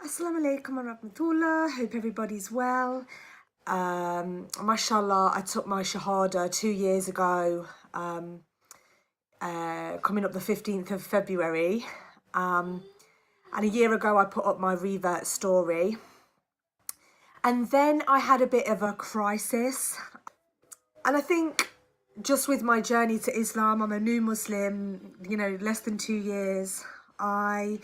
Assalamu alaikum wa rahmatullah. Hope everybody's well. Mashallah, I took my Shahadah 2 years ago, coming up the 15th of February. And a year ago I put up my Revert story. And then I had a bit of a crisis. And I think just with my journey to Islam, I'm a new Muslim, less than 2 years. I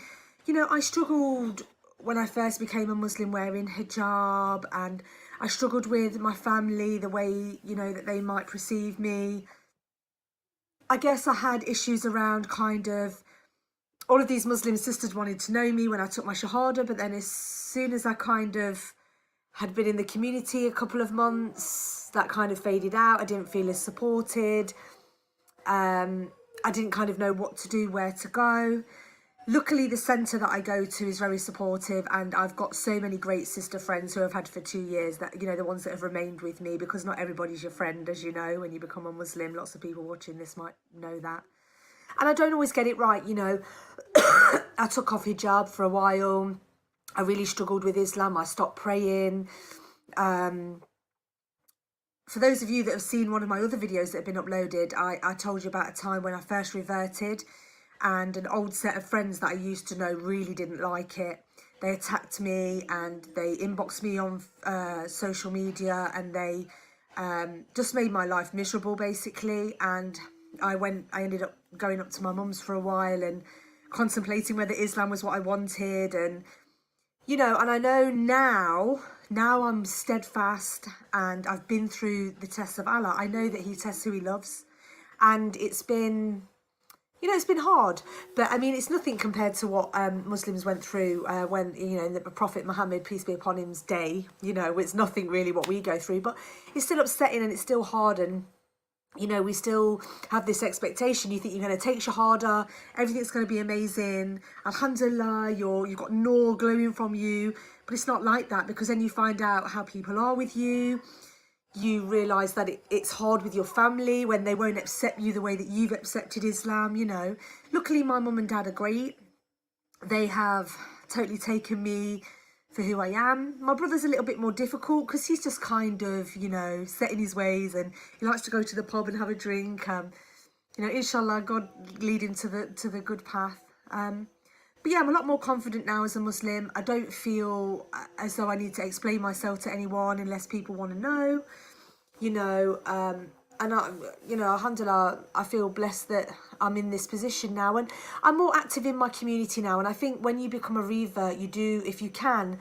struggled when I first became a Muslim wearing hijab, and I struggled with my family, the way, that they might perceive me. I guess I had issues around kind of all of these Muslim sisters wanted to know me when I took my Shahadah, but then as soon as I kind of had been in the community a couple of months, that kind of faded out. I didn't feel as supported. I didn't kind of know what to do, where to go. Luckily, the centre that I go to is very supportive, and I've got so many great sister friends who I've had for 2 years, that, the ones that have remained with me, because not everybody's your friend, as you know, when you become a Muslim. Lots of people watching this might know that. And I don't always get it right, I took off hijab for a while. I really struggled with Islam. I stopped praying. For those of you that have seen one of my other videos that have been uploaded, I told you about a time when I first reverted, and an old set of friends that I used to know really didn't like it. They attacked me and they inboxed me on social media, and they just made my life miserable, basically. And I ended up going up to my mum's for a while and contemplating whether Islam was what I wanted. And and I know now I'm steadfast, and I've been through the tests of Allah. I know that he tests who he loves, and it's been it's been hard, but I mean, it's nothing compared to what Muslims went through when, in the Prophet Muhammad, peace be upon him's day. It's nothing really what we go through, but it's still upsetting and it's still hard. And, we still have this expectation. You think you're going to take Shahadah, everything's going to be amazing. Alhamdulillah, you've got Noor glowing from you, but it's not like that, because then you find out how people are with you. You realise that it's hard with your family when they won't accept you the way that you've accepted Islam, Luckily, my mum and dad are great. They have totally taken me for who I am. My brother's a little bit more difficult, because he's just kind of, set in his ways, and he likes to go to the pub and have a drink. Inshallah, God lead him to the good path. But yeah, I'm a lot more confident now as a Muslim. I don't feel as though I need to explain myself to anyone unless people want to know, and alhamdulillah, I feel blessed that I'm in this position now, and I'm more active in my community now. And I think when you become a revert, you do, if you can,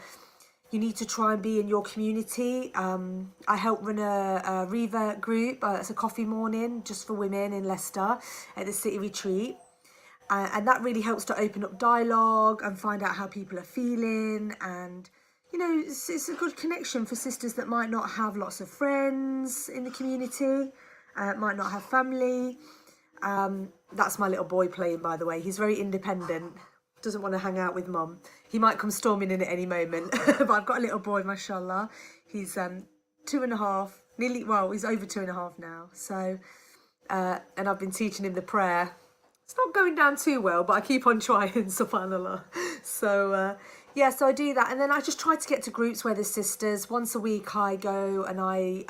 you need to try and be in your community. I help run a revert group. It's a coffee morning just for women in Leicester at the city retreat. And that really helps to open up dialogue and find out how people are feeling. And, it's a good connection for sisters that might not have lots of friends in the community, might not have family. That's my little boy playing, by the way. He's very independent, doesn't want to hang out with mum. He might come storming in at any moment. But I've got a little boy, mashallah. He's 2.5, he's over 2.5 now. So, and I've been teaching him the prayer. It's not going down too well, but I keep on trying, subhanAllah. So, so I do that. And then I just try to get to groups where there's sisters. Once a week I go and I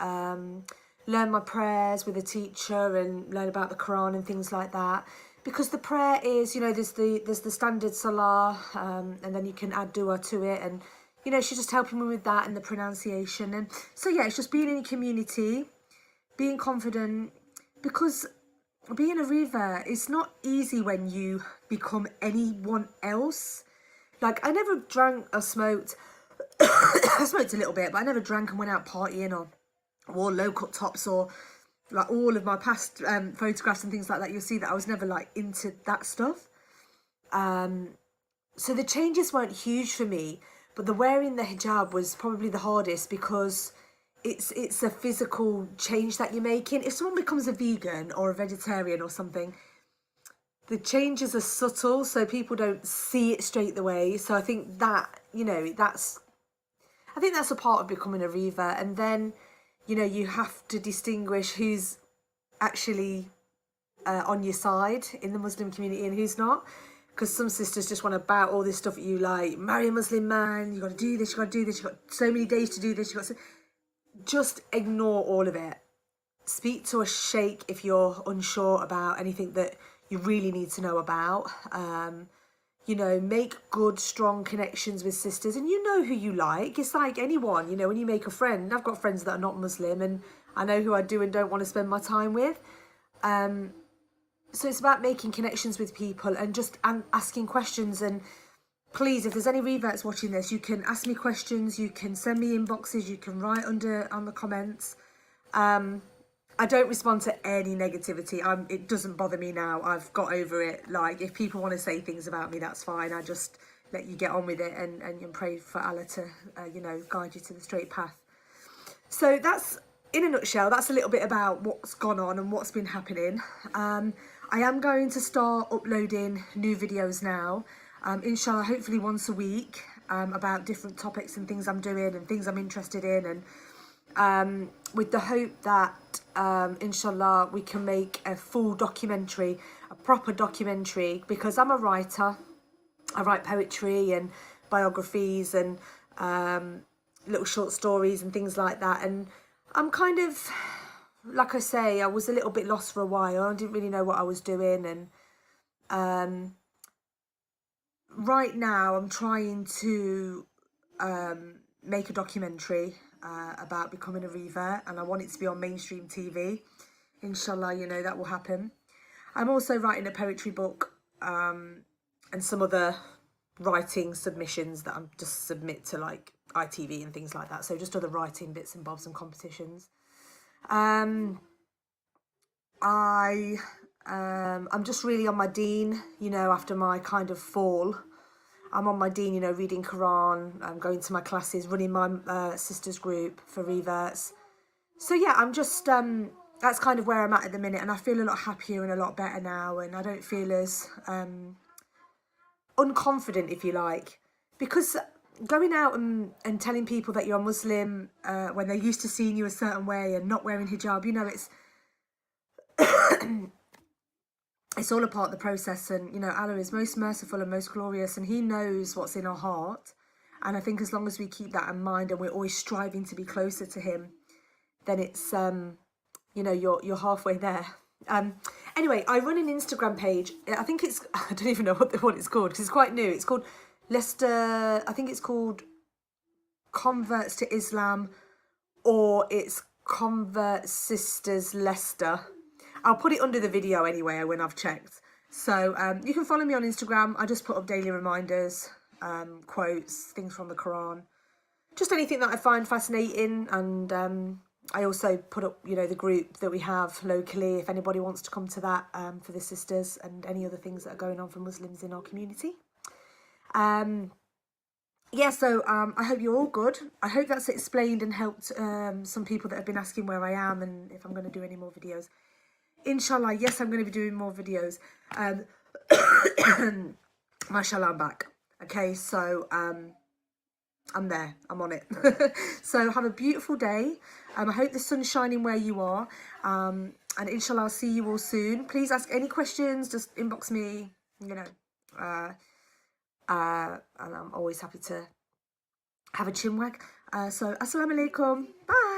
learn my prayers with a teacher and learn about the Quran and things like that. Because the prayer is, there's the standard salah, and then you can add dua to it. And, she's just helping me with that and the pronunciation. And so, yeah, it's just being in a community, being confident, because being a revert, it's not easy when you become anyone else. Like, I never drank or smoked. I smoked a little bit, but I never drank and went out partying or wore low-cut tops, or like all of my past photographs and things like that. You'll see that I was never like into that stuff. So the changes weren't huge for me, but the wearing the hijab was probably the hardest, because it's a physical change that you're making. If someone becomes a vegan or a vegetarian or something, the changes are subtle, so people don't see it straight away. So I think that, that's a part of becoming a revert. And then, you have to distinguish who's actually on your side in the Muslim community and who's not. because some sisters just want to bout all this stuff at you, like, marry a Muslim man, you got to do this, you got to do this, you got so many days to do this, you got to... Just ignore all of it. Speak to a sheikh if you're unsure about anything that you really need to know about. You know, make good, strong connections with sisters, and you know who you like. It's like anyone, you know, when you make a friend. I've got friends that are not Muslim, and I know who I do and don't want to spend my time with. So it's about making connections with people and just asking questions. And please, if there's any reverts watching this, you can ask me questions, you can send me inboxes, you can write on the comments. I don't respond to any negativity. It doesn't bother me now. I've got over it. Like, if people want to say things about me, that's fine. I just let you get on with it and pray for Allah to, you know, guide you to the straight path. So that's, in a nutshell, that's a little bit about what's gone on and what's been happening. I am going to start uploading new videos now. Inshallah, hopefully once a week, about different topics and things I'm doing and things I'm interested in, and with the hope that inshallah we can make a full documentary, a proper documentary, because I'm a writer. I write poetry and biographies and little short stories and things like that, and I'm kind of, like I say, I was a little bit lost for a while. I didn't really know what I was doing, and right now I'm trying to make a documentary about becoming a revert, and I want it to be on mainstream TV. Inshallah, you know, that will happen. I'm also writing a poetry book and some other writing submissions that I'm just submit to like ITV and things like that. So just other writing bits and bobs and competitions. I'm just really on my deen, you know, after my kind of fall. I'm on my deen, you know, reading Quran, I'm going to my classes, running my sisters group for reverts. So yeah, I'm just, that's kind of where I'm at the minute, and I feel a lot happier and a lot better now, and I don't feel as unconfident, if you like, because going out and telling people that you're Muslim when they're used to seeing you a certain way and not wearing hijab, you know, it's all a part of the process. And, you know, Allah is most merciful and most glorious, and he knows what's in our heart. And I think as long as we keep that in mind and we're always striving to be closer to him, then it's, you know, you're halfway there. Anyway, I run an Instagram page. I think it's, I don't even know what it's called, because it's quite new. It's called Leicester, I think it's called Converts to Islam, or it's Convert Sisters Leicester. I'll put it under the video anyway when I've checked. So you can follow me on Instagram. I just put up daily reminders, quotes, things from the Quran, just anything that I find fascinating. And I also put up, you know, the group that we have locally, if anybody wants to come to that, for the sisters and any other things that are going on for Muslims in our community. Yeah, so I hope you're all good. I hope that's explained and helped some people that have been asking where I am and if I'm going to do any more videos. Inshallah, yes, I'm going to be doing more videos. Mashallah, I'm back. Okay, so I'm there. I'm on it. So have a beautiful day. I hope the sun's shining where you are. And inshallah, I'll see you all soon. Please ask any questions. Just inbox me, you know. And I'm always happy to have a chinwag. So, assalamu alaikum. Bye.